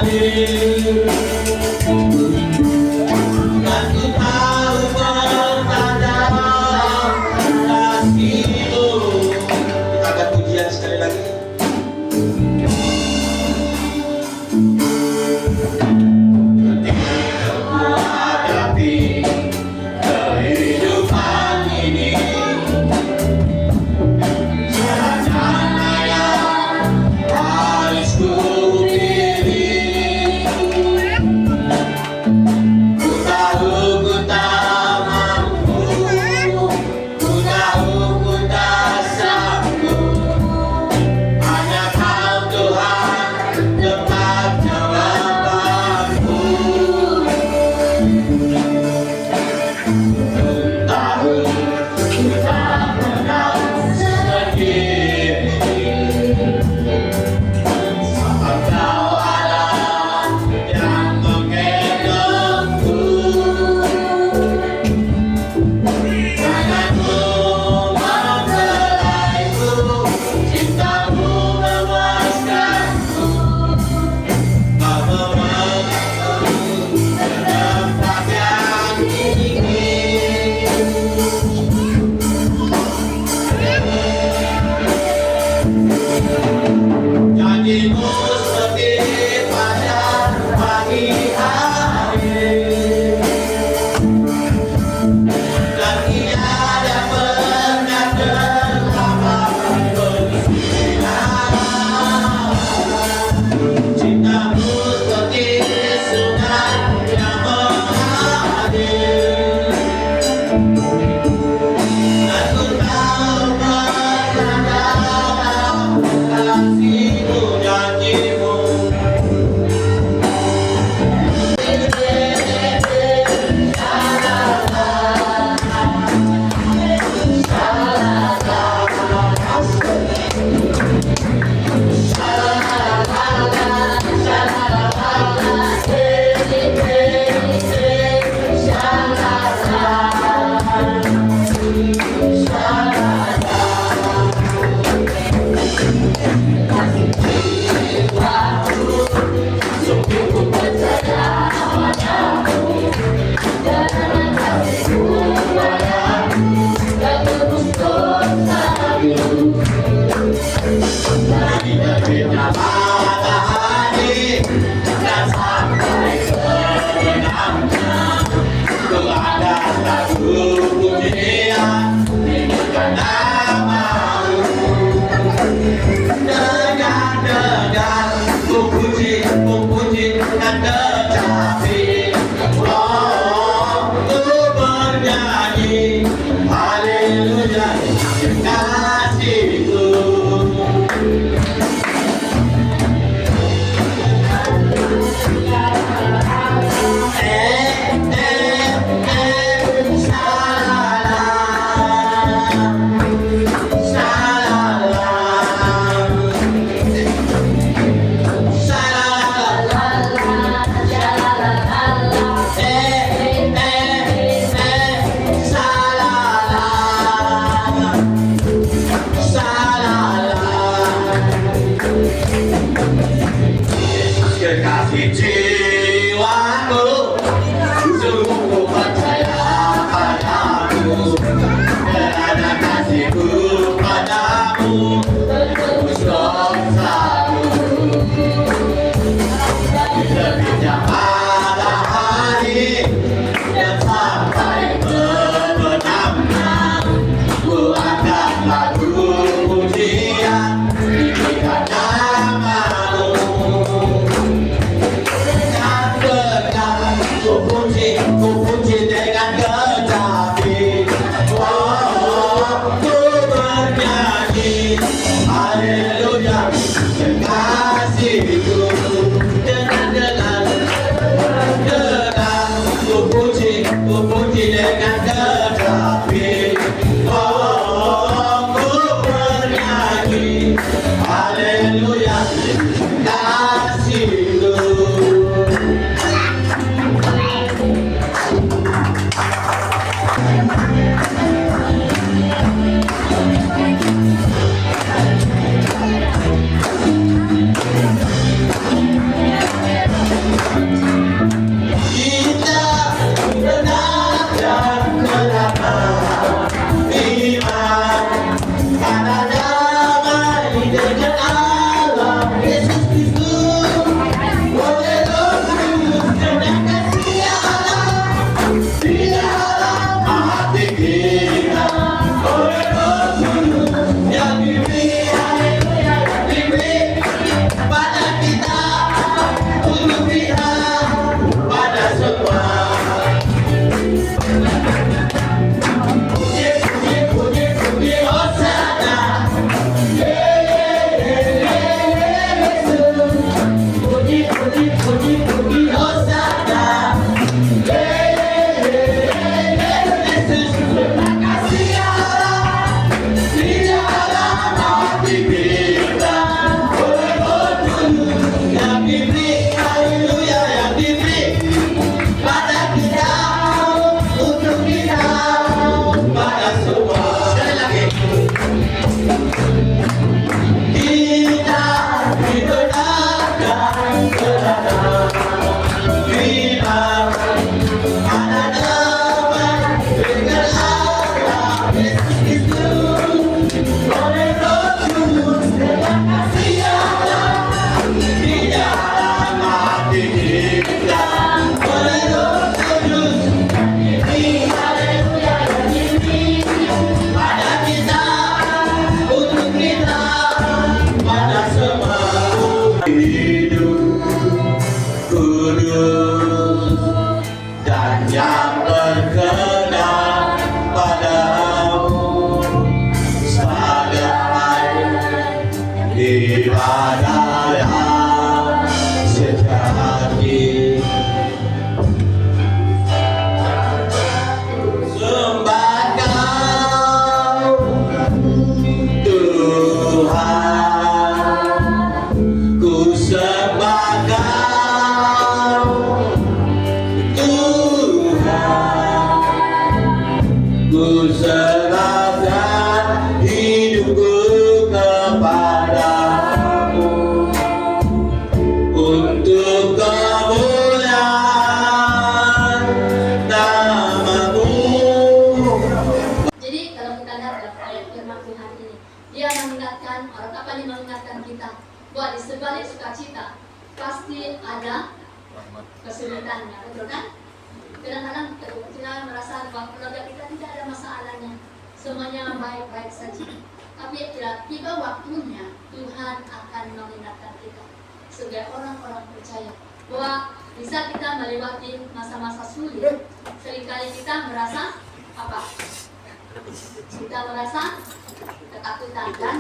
hadir. Dan ku tahu pertanda kasih-Mu. Kita akan pujian sekali lagi. Kekasih jiwaku, sungguh percaya padamu, karena kasihku padamu terus selalu. Terbitnya matahari dan sampai terbenamnya, ku akan lagu pujian tinggikan namamu. didikan oleh Roh Kudus. Ini haleluya yang ini pada kita, untuk kita, pada semua hidup kudus dan yang berkenan padamu sebagai ibadah yang sejati. Sembah Kau Tuhan, ku sembah Kau Tuhan, ku serahkan hidupku kepadamu untuk kemuliaan nama-Mu. Jadi kalau kita lihat dalam ayat firman Tuhan ini, dia mengingatkan, orang kapalnya mengingatkan kita bahwa di sebalik sukacita pasti ada kesulitannya, betul kan? Kadang-kadang kita merasa bahwa keluarga kita tidak ada masalahnya, semuanya baik-baik saja. Tapi tiba waktunya Tuhan akan mengingatkan kita sebagai orang-orang percaya bahwa bisa kita melewati masa-masa sulit. Seringkali kita merasa apa? Kita merasa ketakutan kan?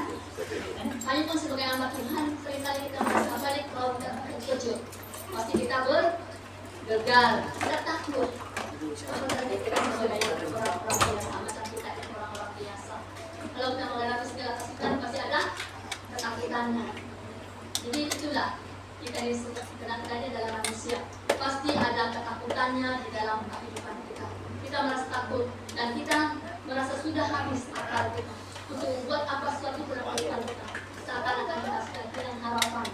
Hanya pun sebagai hamba Tuhan, seringkali kita merasa balik kalau kita terkejut. Pasti kita bergegar, kita takut. Apalagi kita sebagai orang-orang biasa, macam kita ini orang-orang biasa. Kalau kita menghadapi segala kesulitan, pasti ada ketakutannya. Jadi itulah kita ini kena-kenanya dalam manusia. Pasti ada ketakutannya di dalam kehidupan kita. Kita merasa takut dan kita merasa sudah habis akal kita untuk membuat apa sesuatu dalam kehidupan kita. Seakan-akan kita sudah kehilangan harapan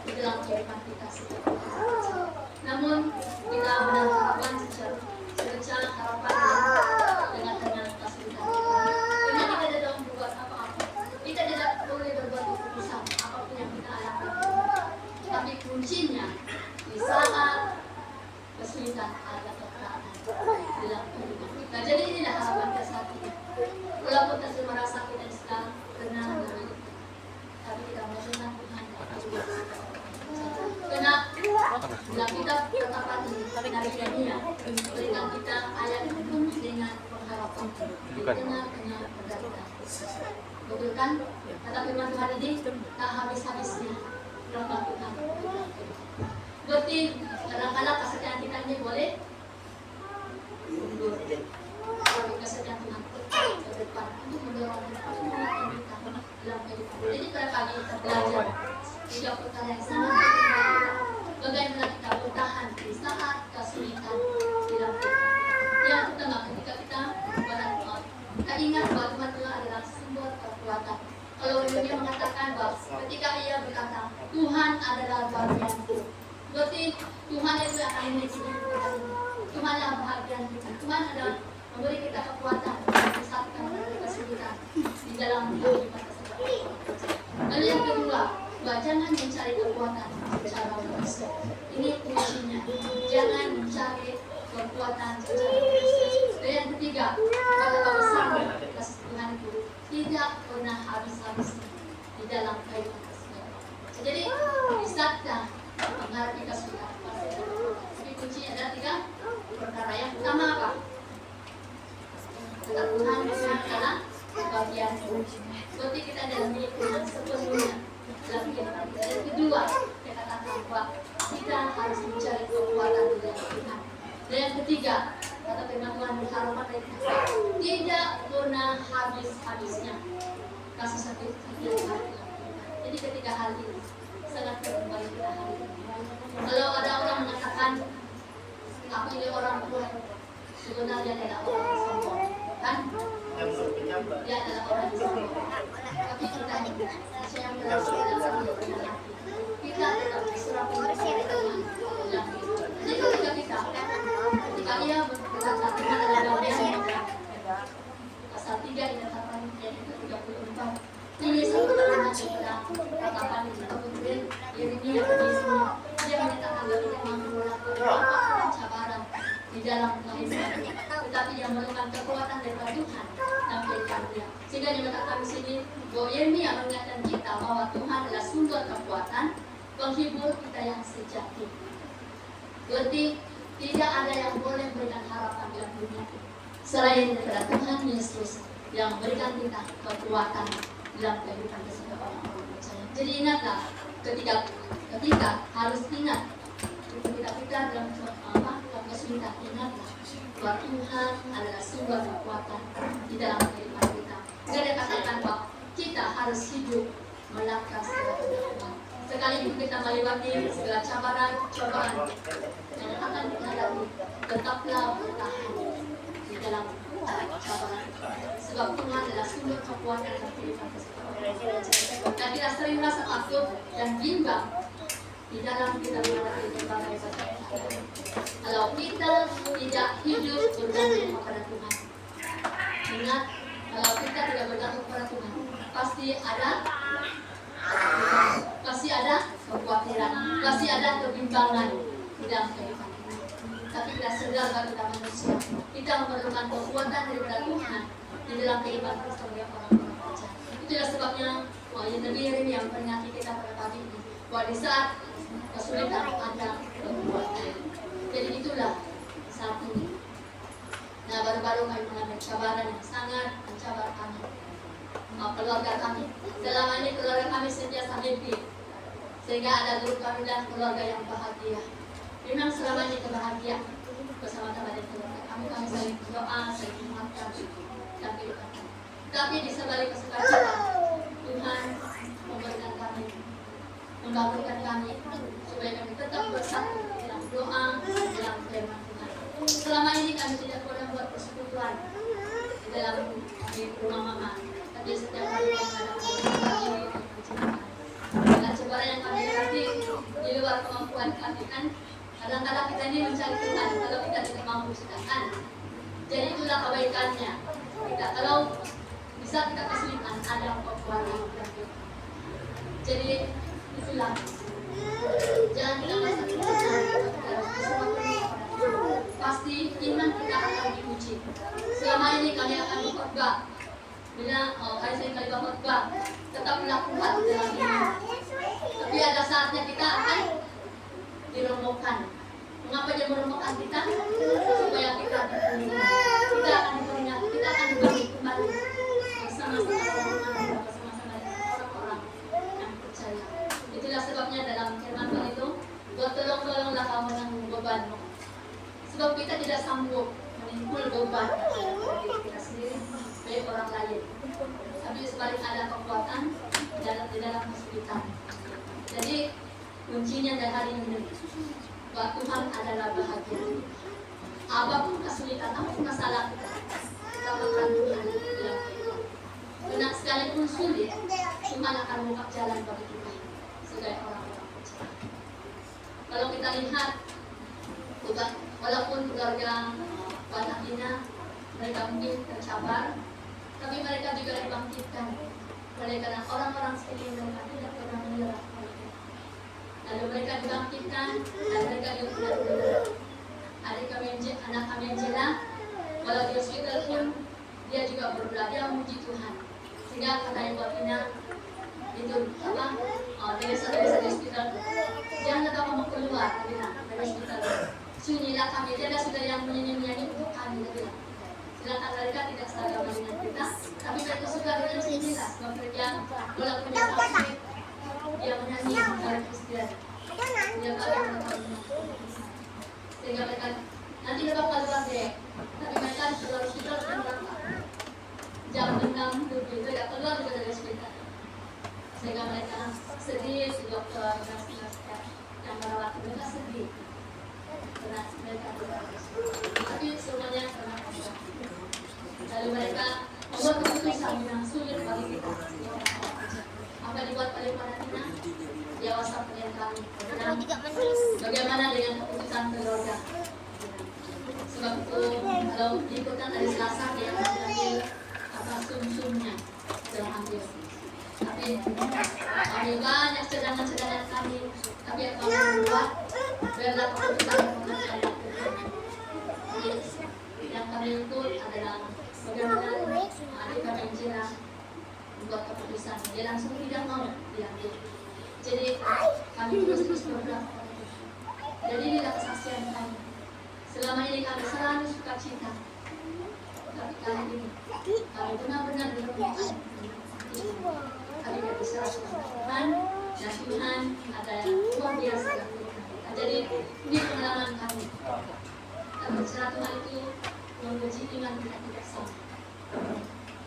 di dalam kehidupan kita. Namun kita menaruh harapan secara harapan dengan kesulitan kita. Karena kita tidak membuat apa-apa. Kita tidak boleh berbuat keputusan apapun yang kita alami. Tapi kuncinya di saat kesulitan ada kekuatan dalam kehidupan kita. Jadi inilah harapan kita saat ini. Walaupun kita merasa kita sedang pernah mengalami, tapi kita mengenal Tuhan. Karena bila kita katakan dari dunia, berikan kita ayat penuh dengan pengharapan, dengan penderitaan. Betul kan? Kata firman Tuhan ini tak habis-habisnya rahmat Tuhan. Berarti kadang-kadang kesetiaan kita ini boleh mundur. Kalau kesetiaan Tuhan ke depan untuk mendorong kita, untuk menguatkan kita dalam kehidupan. Jadi pada pagi kita belajar 3 perkara yang sangat penting. Bagaimana kita bertahan di saat kesulitan di dalam kehidupan. Yang pertama, ketika kita berbuat maaf, kita ingat bahwa Tuhan Allah adalah sumber kekuatan. Kalau dunia mengatakan bahwa ketika ia berkata Tuhan adalah bagianku, berarti Tuhan itu akan memiliki kita. Tuhan adalah bahagian kita. Tuhan adalah memberi kita kekuatan di saat kita mengalami kesulitan di dalam kehidupan tersebut. Lalu yang kedua, jangan mencari kekuatan secara manusia. Ini kuncinya. Jangan mencari kekuatan secara manusia. Dan yang ketiga, kata besar kasih Tuhan itu tidak pernah habis-habisnya di dalam kehidupan tersebut. Jadi di saat kita menghadapi kesulitan, tapi kuncinya ada 3 perkara. Yang pertama apa? Kata Tuhan adalah bagian. Berarti kita dalam milik Tuhan sepenuhnya. Dalam kehidupan kita. Yang kedua, kita katakan bahwa kita harus mencari kekuatan di dalam Tuhan. Dan yang ketiga, kata firman Tuhan harapan dari kita tidak pernah habis-habisnya kasih sakit yang kita. Jadi ketiga hal ini sangat penting bagi kita hari ini. Kalau ada orang mengatakan aku ini orang kuat, sebenarnya dia adalah orang yang sombong, kan? Dia adalah orang yang sombong. Tapi kita ini saya merasa dalam hati kita tetap diserap oleh Tuhan. Jadi ketika ia berkata Tuhan adalah bagian pasal 3 dikatakan ayat 34. Ini satu kalimat kepada katakan di kemudian Yeremia dia menyatakan bahwa Yeremia mengingatkan kita bahwa Tuhan adalah sumber kekuatan, penghibur kita yang sejati. Berarti tidak ada yang boleh memberikan harapan dalam dunia selain daripada Tuhan Yesus yang memberikan kita kekuatan dalam kehidupan setiap orang-orang percaya. Jadi ingatlah ketika harus ingat ketika kita dalam kesulitan, ingatlah bahwa Tuhan adalah sumber kekuatan di dalam kehidupan kita. Tidak katakan bahwa kita harus hidup melangkah segala kehidupan. Sekalipun kita melewati segala cobaan yang akan dihadapi, tetaplah bertahan di dalam cobaan. Sebab Tuhan adalah sumber kekuatan dalam kehidupan kita. Dan kita sering merasa takut dan bimbang di dalam kita menghadapi berbagai macam keadaan. Kalau kita tidak hidup bergantung kepada Tuhan, ingat, kalau kita tidak bergantung kepada Tuhan, pasti ada kekhawatiran, pasti ada kebimbangan di dalam kehidupan kita. Tapi kita sadar bahwa kita manusia, kita memerlukan kekuatan daripada Tuhan di dalam kehidupan kita sebagai orang-orang percaya. Itulah sebabnya Nabi Yeremia yang peringati kita pada pagi ini bahwa di saat kesulitan ada kekuatan. Jadi itulah saat ini. Nah, baru-baru kami mengalami cabaran yang sangat mencabar kami, keluarga kami. Selama ini keluarga kami sentiasa happy, sehingga ada grup kami dan keluarga yang bahagia. Memang selama ini kebahagiaan bersama-sama dengan keluarga kami saling berdoa, saling menguatkan dan kehidupan kami. Tapi di sebalik kesukacita, Tuhan memberikan kami, membangunkan kami supaya kami tetap bersatu dalam doa, dalam firman Tuhan. Selama ini kami tidak pernah buat persekutuan di dalam rumah mama, tapi setiap hari kami ada dengan cobaan yang kami hadapi di luar kemampuan kami kan. Kadang-kadang kita ini mencari Tuhan kalau kita tidak mampu sedangkan. Jadi itulah kebaikannya. Kita kalau bisa kita kesulitan ada kekuatan. Jadi itulah. Jangan kita merasa pasti iman kita akan diuji. Selama ini kami akan berkhotbah. Bila kali berkhotbah, tetaplah kuat dalam iman. Tapi ada saatnya kita akan dirombokkan. Mengapa dia merombokkan kita? Supaya kita akan diperingat, kita akan dibangun kembali bersama-sama orang-orang yang percaya. Itulah sebabnya dalam firman Tuhan itu, tolong-tolonglah kamu menanggung bebanmu. Sebab kita tidak sanggup menimbul beban dari kita sendiri, dari orang lain. Tapi sebaliknya ada kekuatan di dalam kesulitan. Jadi kuncinya dari hari ini bahwa Tuhan adalah bahagia. Apapun kesulitan, apapun masalah kita makan Tuhan dalam kehidupan. Karena sekalipun sulit, Tuhan akan membuka jalan bagi kita sebagai orang-orang percaya. Kalau kita lihat, walaupun keluarga Wanakina mereka mungkin tercabar, tapi mereka juga dibangkitkan oleh karena orang-orang sekeliling mereka tidak pernah menyerah. Lalu mereka dibangkitkan dan mereka juga tidak menyerah. Anak kami Angela, walau di hospital pun dia juga berdoa, dia memuji Tuhan. Sehingga kata Ibu Ina itu dari di hospital, jangan tetap kamu keluar dari hospital. Sunyilah kami, dia ada sudah yang menyanyi untuk kami. Sedangkan mereka tidak seagama dengan kita, tapi mereka suka dengan sunyilah. Sebab mereka walaupun dia sakit, dia menyanyi dalam istirahat. Dia bakal menyanyi. Sehingga mereka nanti dia bakal keluar deh. Tapi mereka keluar hospital dan berapa? Jam 6 begitu ya keluar juga dari hospital. Sehingga mereka sedih, si dokter, yang merawat mereka sedih. Karena mereka tidak. Tapi semuanya karena Allah. Lalu mereka membuat keputusan yang sulit bagi kita. Apa dibuat oleh Wanakina? Dia WhatsApp dengan kami. Bagaimana dengan keputusan keluarga? Sebab itu kalau diikutkan dari Selasa dia akan ambil sum-sumnya dalam ambil. Tapi kami banyak cadangan-cadangan kami. Tapi yang kami membuat biarlah keputusan mengenai yang kami ikut adalah bagaimana adik kami Angela membuat keputusan. Dia langsung tidak mau diambil. Jadi kami terus berdoa. Jadi inilah kesaksian kami. Selama ini kami selalu suka cita. Tapi kali ini kami benar-benar diperlukan. Kami tidak bisa Tuhan dan Tuhan ada yang luar biasa dalam kehidupan kita. Jadi ini pengalaman kami. Dan bercerita Tuhan itu menguji iman kita tidak sama.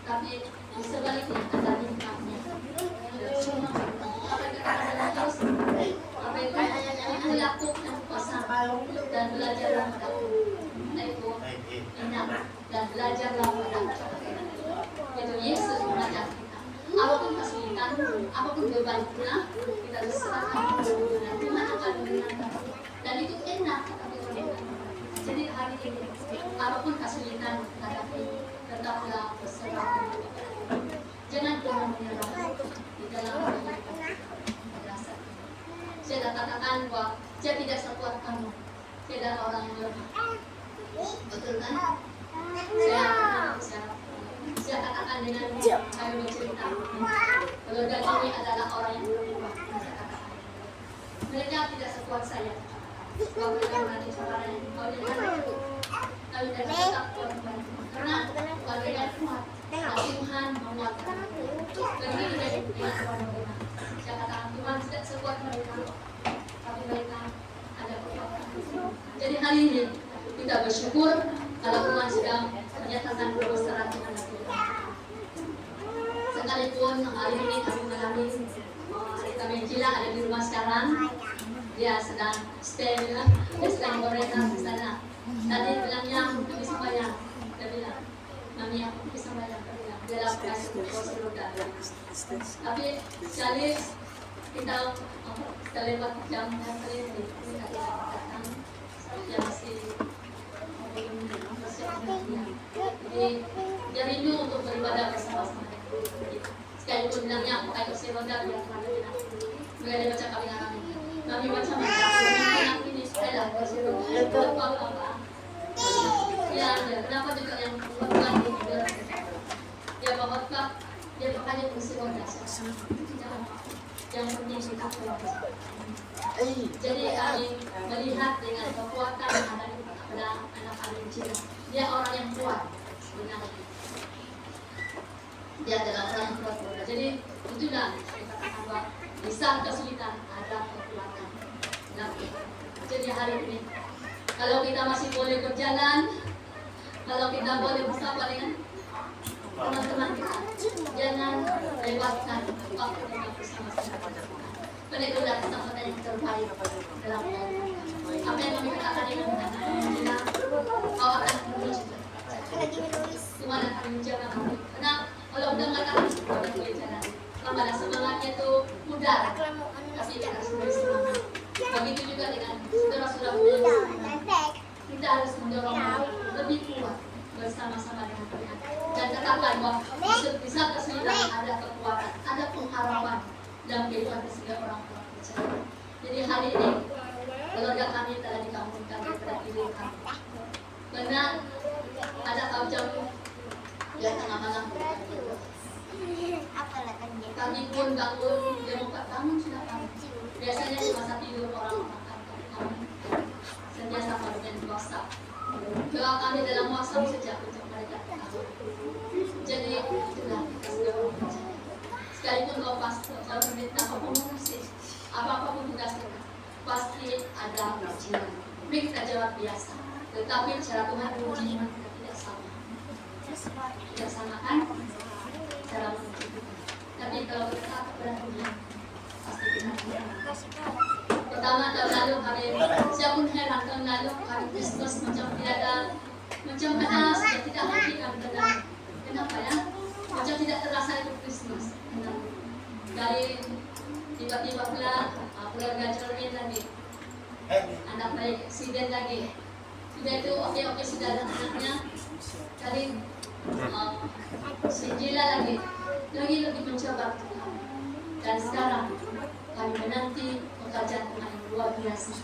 Tapi di sebaliknya ada nikmatnya. Cuma apa yang kita adalah harus apa itu dilakukan puasa dan belajarlah padaku. Itu enak dan belajarlah padaku. Itu Yesus mengajar kita. Apapun kesulitan, apapun beban kita, kita serahkan kepada Tuhan. Tuhan akan menenangkan. Dan itu enak tapi menenangkan. Jadi hari ini apapun kesulitan hadapi, tetaplah berserah kepada Tuhan. Jangan pernah menyerah di dalam kehidupan. Saya dah katakan bahwa saya tidak sekuat kamu. Saya adalah orang yang lemah. Betul kan? Saya katakan dengan kami bercerita. Keluarga kami adalah orang yang lemah. Mereka tidak sekuat saya. Kalau mereka berani caranya, kalau dia kami tidak tetap kuat karena keluarga kuat. Tuhan menguatkan. Begitu dengan orang-orang. Saya katakan Tuhan tidak sekuat mereka, tapi mereka ada kekuatan. Jadi hari ini kita bersyukur kalau Tuhan sedang menyatakan kebesaran Tuhan dalam kehidupan kita. Sekalipun hari ini kami mengalami kami Jila ada di rumah sekarang, dia sedang stay, dia sedang berenang di sana. Tadi bilangnya aku bisa bayar, dia bilang, Mami aku bisa bayar, dia bilang dia kasih kursi roda. Tapi sekali kita lewat jam kali ini kita datang, dia masih belum bersiap. Jadi dia rindu untuk beribadah bersama-sama. Sekalipun bilangnya aku pakai kursi roda biar Tuhan bilang, mereka dia baca kami kami. Kami baca anak ini saya kursi roda apa. Ya, kenapa juga yang bukan dia bawa dia pakai kursi roda. Yang penting kita keluar. Jadi kami melihat dengan kekuatan ada pada anak kami Cina. Dia orang yang kuat, benar. Dia adalah orang yang kuat. Jadi itulah kita katakan bahwa di saat kesulitan ada kekuatan. Nah, jadi hari ini kalau kita masih boleh berjalan, kalau kita boleh bersama dengan teman-teman kita, jangan lewatkan waktu kita bersama-sama. Karena itu adalah kesempatan yang terbaik dalam hidup. Apa yang kami katakan dengan kita, kau akan menuju. Tuhan akan menjaga kami. Karena kalau udah mengatakan kita boleh jalan, kalau ada semangatnya itu mudah, tapi kita harus beri semangat. Begitu juga dengan saudara-saudara yang semangat. Kita harus mendorong lebih kuat bersama-sama dengan Tuhan. Dan katakan bahwa di saat kesulitan ada kekuatan, ada pengharapan dalam kehidupan setiap orang percaya. Jadi hari ini keluarga kami telah dikampungkan kepada diri kami. Karena ada kau jam ya tengah malam kami pun bangun jam 4 bangun sudah kami. Biasanya di masa tidur orang makan kami sentiasa dengan WhatsApp. Doa kami dalam WhatsApp sejak untuk mereka kami. Jadi itulah kita sudah percaya. Sekalipun kau pastor, kau meminta, kau mengusir apa-apun tugas kita, pasti ada ujian. Mungkin kita jawab biasa, tetapi cara Tuhan menguji iman kita tidak sama. Tidak sama kan? Cara menguji kita. Tapi kalau kita kepada Tuhan, pasti kita menang. Pertama tahun lalu kami, saya pun heran tahun lalu kami Kristus macam tidak ada, macam sudah tidak lagi kami tenang. Kenapa ya? Macam tidak terasa itu Kristus. Dari tiba-tiba pula keluarga Jermin lagi, anak baik eksiden lagi. Sudah itu oke sudah ada anaknya. Kali si Jila lagi lebih mencoba untuk kami. Dan sekarang kami menanti pekerjaan Tuhan yang luar biasa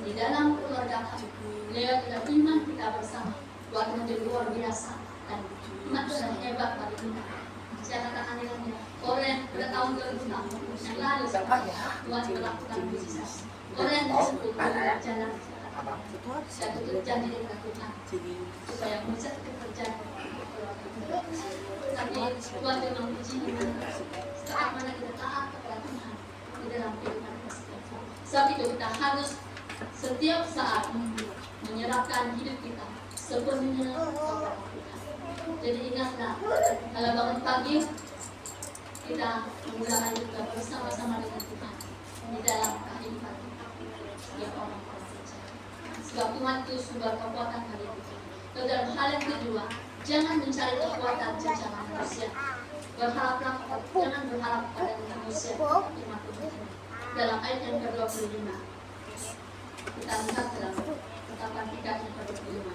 di dalam keluarga kami. Lewat dalam iman kita bersama, Tuhan menjadi luar biasa dan iman adalah hebat bagi kita. Saya katakan ini orang pada tahun 2006 yang lalu Tuhan melakukan mujizat. Orang yang disebut jalan saya tutup janji dengan Tuhan supaya mujizat itu terjadi. Tapi Tuhan memang uji saat mana kita taat kepada Tuhan di dalam kehidupan kita. Sebab itu kita harus setiap saat menyerahkan hidup kita sepenuhnya kepada Tuhan. Jadi ingatlah, kalau bangun pagi kita menggunakan juga bersama-sama dengan Tuhan di dalam kehidupan setiap orang-orang percaya. Sebab Tuhan itu sumber kekuatan bagi kita. Dan dalam hal yang kedua, jangan mencari kekuatan secara manusia. Berharaplah, jangan berharap pada manusia. Firman Tuhan dalam ayat yang ke-25 kita lihat dalam katakan 3 yang ke-25.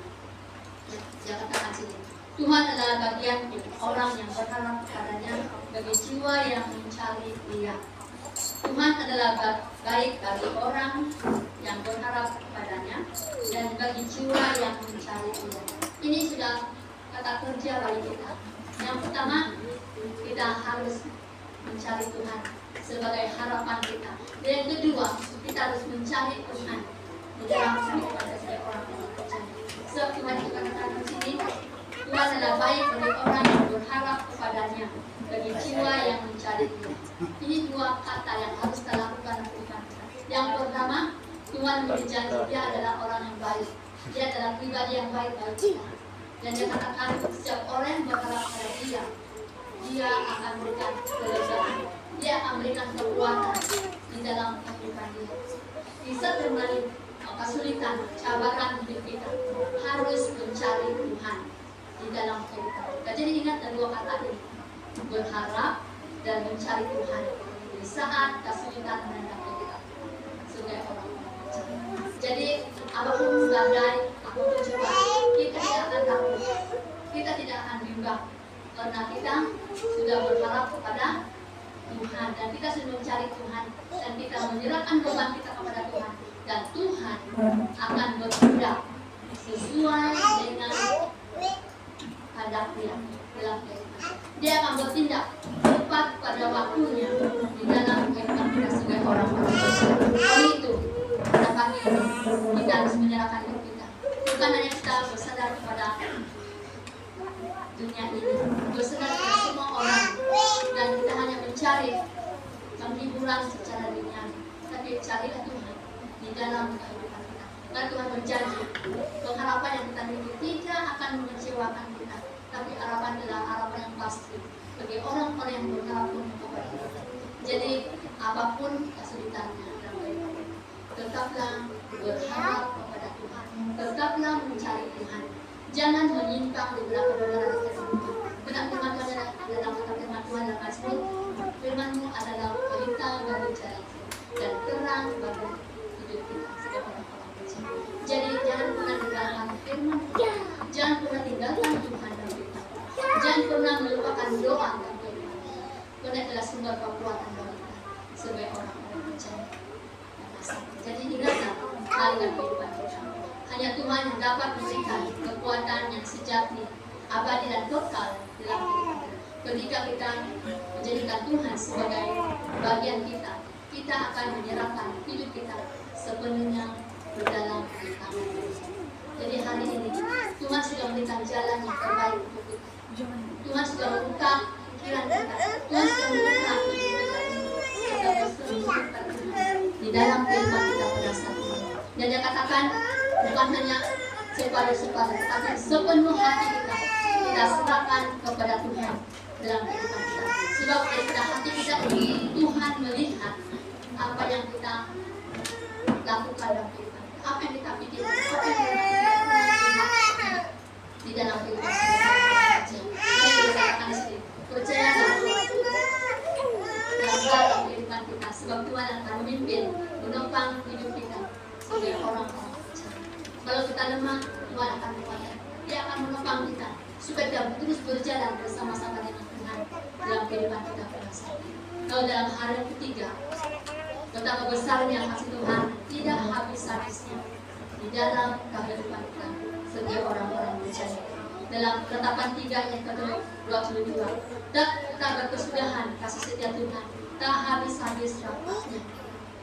Dia katakan sini, Tuhan adalah bagian orang yang berharap kepadanya bagi jiwa yang mencari Dia. Tuhan adalah baik bagi orang yang berharap kepadanya dan bagi jiwa yang mencari Dia. Ini sudah kata kerja bagi kita. Yang pertama, kita harus mencari Tuhan sebagai harapan kita. Dan yang kedua, kita harus mencari Tuhan di dalam kehidupan sebagai orang yang percaya. Sebab Tuhan juga katakan di sini, Tuhan adalah baik bagi orang yang berharap kepadanya, bagi jiwa yang mencari Dia. Ini dua kata yang harus kita lakukan dalam kehidupan kita. Yang pertama, Tuhan berjanji Dia adalah orang yang baik. Dia adalah pribadi yang baik bagi kita. Dan Dia katakan setiap orang yang berharap pada Dia akan berikan kelegaan. Dia akan berikan kekuatan di dalam kehidupan Dia. Bisa terjadi kesulitan, cabaran hidup kita, harus mencari Tuhan di dalam kehidupan kita. Jadi ingat dua kata ini, berharap dan mencari Tuhan di saat kesulitan menghadapi kita sebagai orang percaya. Jadi apapun badai, apapun cobaan, kita tidak akan takut, kita tidak akan bimbang, karena kita sudah berharap kepada Tuhan dan kita sudah mencari Tuhan dan kita menyerahkan beban kita kepada Tuhan. Dan Tuhan akan bertindak sesuai dengan kehendak Dia dalam kehidupan. Dia akan bertindak tepat pada waktunya di dalam kehidupan kita sebagai orang-orang percaya. Oleh itu, pada pagi ini kita harus menyerahkan hidup kita. Bukan hanya kita bersandar kepada dunia ini, bersandar kepada semua orang, dan kita hanya mencari penghiburan secara duniawi, tapi carilah Tuhan di dalam kehidupan kita. Karena Tuhan berjanji, pengharapan yang kita miliki tidak akan mengecewakan kita, tapi harapan adalah harapan yang pasti bagi orang-orang yang berharap kepada kita. Jadi apapun kesulitannya dalam kehidupan, tetaplah berharap kepada Tuhan, tetaplah mencari Tuhan. Jangan menyimpang di belakang kehidupan. Benar firman Tuhan dalam kata firman Tuhan dalam Mazmur, firman-Mu adalah pelita bagi jalan dan terang bagi hidup kita sebagai orang-orang percaya. Jadi jangan pernah tinggalkan firman Tuhan, jangan pernah tinggalkan Tuhan dalam kita, jangan pernah melupakan doa dalam kehidupan kita. Karena adalah sumber kekuatan bagi kita sebagai orang-orang percaya. Jadi ingatlah hal dalam kehidupan kita. Hanya Tuhan yang dapat memberikan kekuatan yang sejati, abadi dan kekal dalam kehidupan kita. Ketika kita menjadikan Tuhan sebagai bagian kita, kita akan menyerahkan hidup kita sepenuhnya di dalam tangan Tuhan. Jadi hari ini Tuhan sudah memberikan jalan yang terbaik untuk kita. Tuhan sudah membuka pikiran kita. Tuhan sudah membuka di dalam kehidupan kita pada saat ini. Dan Dia katakan bukan hanya separuh-separuh, tapi sepenuh hati kita serahkan kepada Tuhan dalam kehidupan kita. Sebab dari hati kita ini Tuhan melihat apa yang kita lakukan dalam kehidupan kita, apa yang kita pikirkan, apa yang kita lihat di dalam kehidupan kita. Jadi dikatakan di sini, percayalah dalam kehidupan kita, sebab Tuhan akan memimpin, menopang hidup kita sebagai orang-orang percaya. Kalau kita lemah, Tuhan akan menguatkan. Dia akan menopang kita supaya kita terus berjalan bersama-sama dengan Tuhan dalam kehidupan kita pada saat ini. Kalau dalam hari yang ketiga, betapa besarnya kasih Tuhan tidak habis-habisnya di dalam kehidupan kita sebagai orang-orang percaya. dalam Ketetapan 3 ayat ke-22. Tak berkesudahan kasih setia Tuhan, tak habis-habis rahmatnya.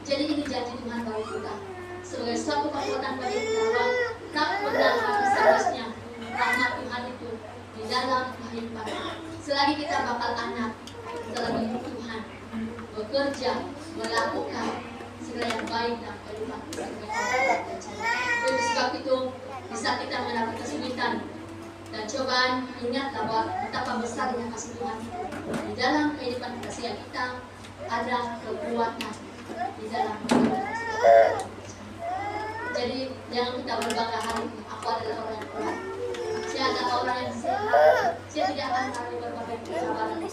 Jadi ini janji Tuhan bagi kita sebagai suatu kekuatan bagi kita, tak pernah habis-habisnya rahmat Tuhan itu di dalam kehidupan. Selagi kita bakal anak, selagi Tuhan bekerja, melakukan segala yang baik dalam kehidupan kita. Oleh sebab itu, bisa kita mendapat kesulitan dan cobaan, ingatlah bahwa betapa besarnya kasih Tuhan itu di dalam kehidupan kita, sehingga kita ada kekuatan di dalam kehidupan kita. Jadi jangan kita berbangga hari ini, aku adalah orang yang kuat, saya adalah orang yang sehat, saya tidak akan mengalami berbagai cobaan.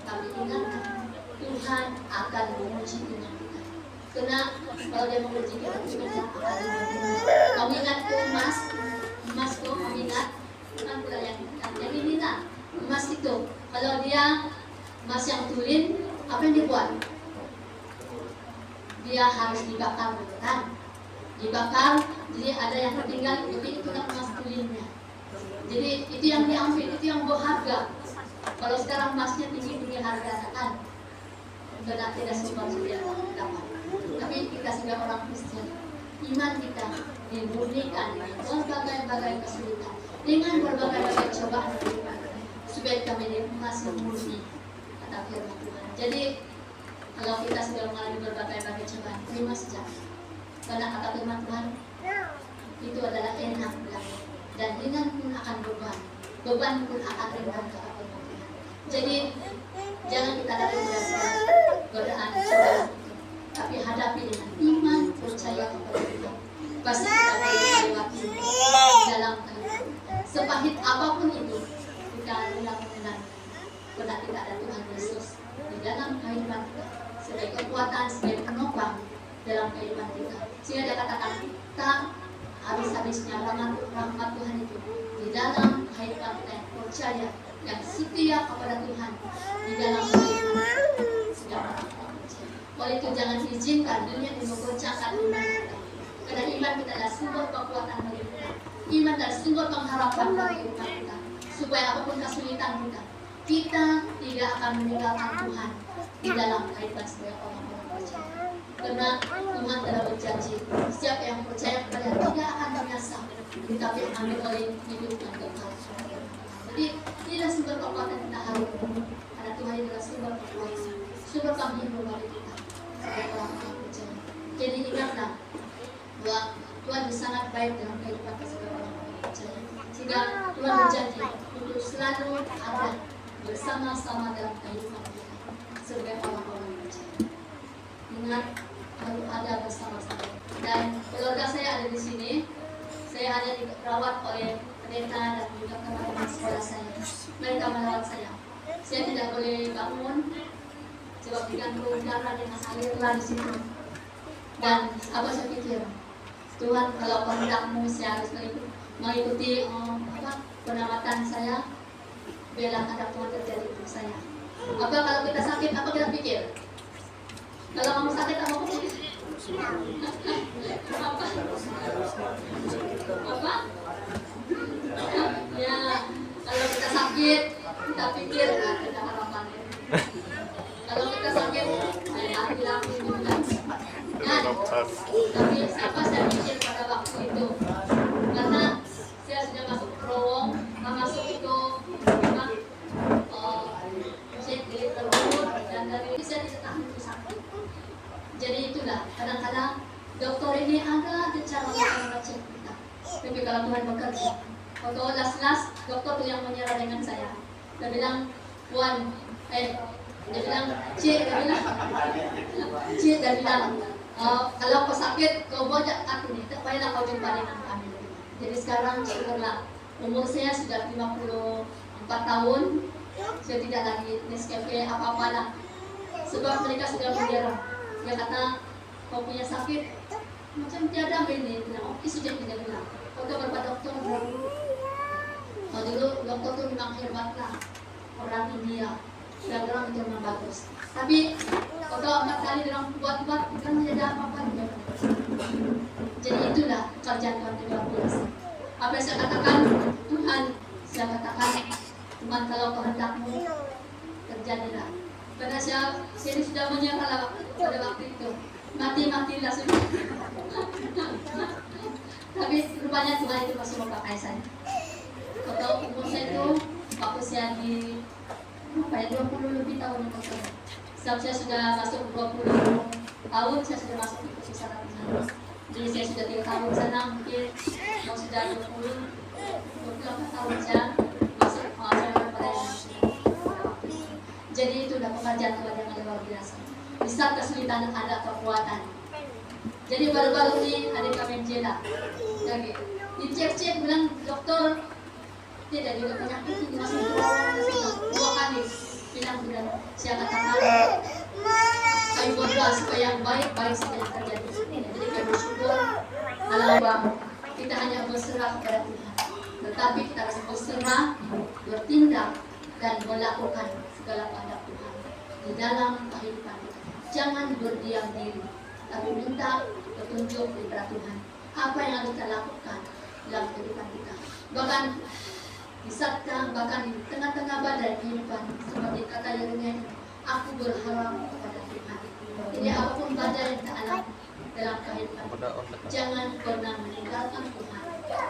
Tapi ingatlah, Tuhan akan menguji iman kita. Karena kalau dia menguji kita, Tuhan akan menguji. Kamu ingat ke emas tuh, kamu ingat? Bukan pula yang ini lah, emas itu. Kalau dia emas yang tulin, apa yang dibuat? Dia harus dibakar, kan? Dibakar, jadi ada yang tertinggal, tapi itu kan emas tulinnya. Jadi itu yang diambil, itu yang berharga. Kalau sekarang emasnya tinggi harga, kan? Benar tidak semua sudah dapat. Tapi kita sebagai orang Kristen, iman kita dimurnikan dengan berbagai kesulitan, dengan berbagai cobaan supaya kita masih murni kata firman Tuhan. Jadi kalau kita sudah mengalami berbagai cobaan, terima saja. Karena kata firman Tuhan itu adalah enak dan ringan pun akan beban pun akan ringan kata firman Tuhan. Jadi jangan kita lari godaan cobaan, tapi hadapi dengan iman, percaya kepada Tuhan. Pasti kita boleh melewati dalam kehidupan. Sepahit apapun itu, kita hendak mengenal karena kita ada Tuhan Yesus di dalam kehidupan kita sebagai kekuatan, sebagai penopang dalam kehidupan kita. Sehingga dia katakan, tak habis-habisnya rahmat Tuhan itu di dalam kehidupan kita yang percaya, yang setia kepada Tuhan di dalam kehidupan kita. Oleh itu jangan diizinkan dunia memgoncangkan iman kita. Karena iman kita adalah sumber kekuatan bagi kita. Iman adalah sumber pengharapan bagi kita. Supaya apapun kesulitan kita tidak akan meninggalkan Tuhan di dalam kehidupan sebagai orang-orang percaya. Karena Tuhan telah berjanji, siapa yang percaya kepada Dia tidak akan binasa, tetapi ambil oleh hidup yang kekal. Jadi inilah sumber kekuatan kita hari ini. Karena Tuhan adalah sumber kekuatan, sumber penghibur bagi kita sebagai orang-orang percaya. Jadi ingatlah bahwa Tuhan sangat baik dalam kehidupan kita sebagai orang-orang percaya. Sehingga Tuhan berjanji untuk selalu ada bersama-sama dalam kehidupan kita sebagai orang-orang percaya. Ingat, harus ada bersama-sama. Dan keluarga saya ada di sini. Saya hanya dirawat oleh pendeta dan juga teman-teman sekolah saya. Mereka merawat saya. Saya tidak boleh bangun sebab diganggu darah dengan aliran di situ. Dan apa saya pikir, Tuhan kalau kehendakmu saya harus mengikuti penamatan saya. Biarlah kehendak Tuhan terjadi untuk saya. Apa kalau kita sakit, apa kita pikir? Kalau kamu sakit, apa kamu pikir? Apa? Ya, kalau kita sakit, kita pikir ada harapan. Kalau kita sakit, laki-laki juga. Kan? Tapi siapa saya pikir pada waktu itu? Karena saya sudah masuk terowong, masuk itu cek di terbun, dan dari itu saya tidak tahan untuk sakit. Jadi itulah, kadang-kadang dokter ini ada cara mengecek kita. Tapi kalau Tuhan bekerja, waktu las-las dokter itu yang menyerah dengan saya. Dia bilang, Puan, dia bilang, Cik, dia bilang, kalau kau sakit, kau bojak aku nih, tak payahlah kau jumpa dengan kami. Jadi sekarang syukurlah, umur saya sudah 54 tahun, saya tidak lagi Nescafe apa-apa lah. Sebab mereka sudah menyerah. Dia kata, kau punya sakit, macam tiada ini. Bilang, sudah tidak bilang. Kau tahu berapa dokter? Kalau dulu dokter itu memang hebat lah. Orang India, dan orang itu memang bagus. Tapi kau tahu 4 kali orang buat-buat, bukan tidak ada apa-apa. Jadi itulah kerjaan Tuhan yang luar biasa. Apa yang saya katakan, Tuhan Saya katakan, Tuhan kalau kehendakmu terjadilah. Karena saya sudah menyerah pada waktu itu. Mati-matilah sudah. Tapi rupanya Tuhan itu masih memakai saya. Kalau umur saya itu, waktu saya di 20 lebih tahun yang lalu. Saat saya sudah masuk 20 tahun, saya sudah masuk di posisi sana. Jadi saya sudah 3 tahun sana, mungkin mau sudah 28 tahun saya masuk pengajaran pada yang jadi itu udah pekerjaan Tuhan yang luar biasa. Di saat kesulitan ada kekuatan. Jadi baru-baru ini ada kami jeda. Jadi dicek-cek bilang dokter tidak juga penyakit ini masih 2 kali bilang bilang. Saya katakan kami berdoa supaya yang baik-baik saja yang terjadi. Jadi kami bersyukur Allah kita hanya berserah kepada Tuhan. Tetapi kita harus berserah, bertindak dan melakukan segala kehendak Tuhan di dalam kehidupan kita. Jangan berdiam diri, tapi minta petunjuk dari Tuhan. Apa yang harus kita lakukan dalam kehidupan kita. Bahkan di saat bahkan di tengah-tengah badai kehidupan, seperti kata Yeremia, aku berharap kepada Tuhan. Jadi apapun badai yang kita alami dalam kehidupan, jangan pernah meninggalkan Tuhan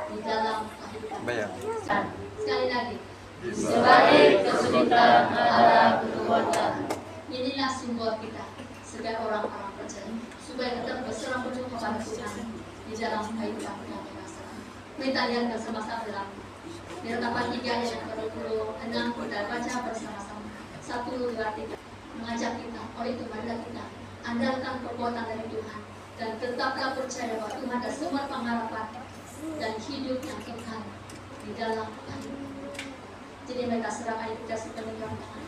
di dalam kehidupan. Sekali lagi, sebalik kesulitan ada kekuatan. Inilah simbol kita sebagai orang-orang percaya, supaya kita berserah penuh kepada Tuhan di dalam kehidupan kita. Kita lihat bersama-sama dalam Ratapan 3 ayat yang ke-26, kita baca bersama-sama. 1, 2, 3 mengajak kita, oleh itu marilah kita andalkan kekuatan dari Tuhan dan tetaplah percaya bahwa Tuhan ada sumber pengharapan dan hidup yang kekal di dalam kehidupan. Jadi mereka serahkan kita sepenuhnya tangan Tuhan.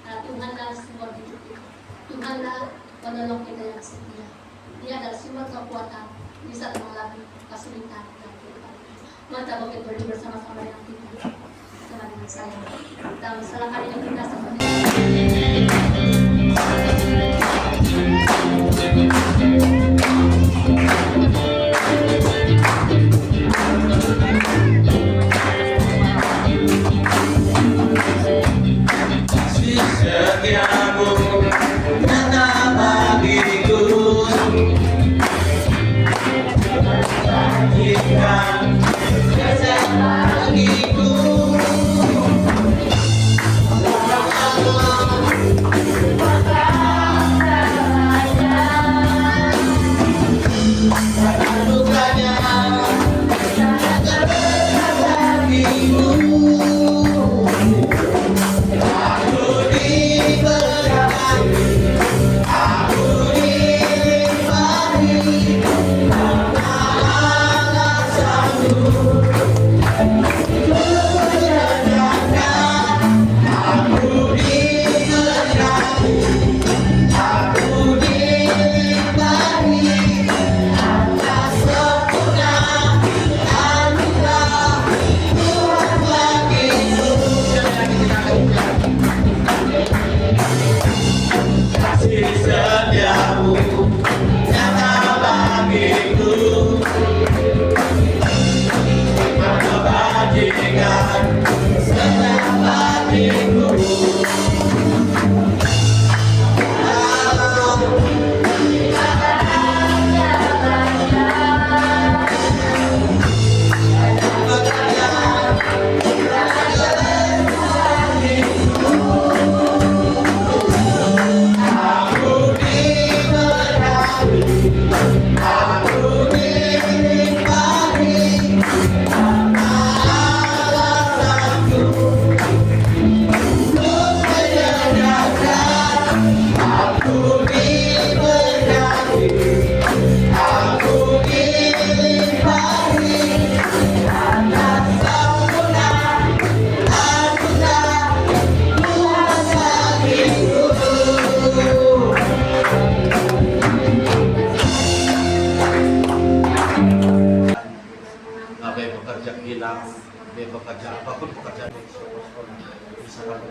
Karena Tuhanlah sumber hidup kita. Tuhanlah penolong kita yang setia. Dia adalah sumber kekuatan di saat mengalami kesulitan dan kehidupan. Maka bukit berdiri bersama-sama dengan kita. Sama dengan saya. Kita serahkan hidup kita sepenuhnya. Setiamu nyata bagiku, bagikan jasa bagiku. Bekerja apapun pekerjaan yang misalkan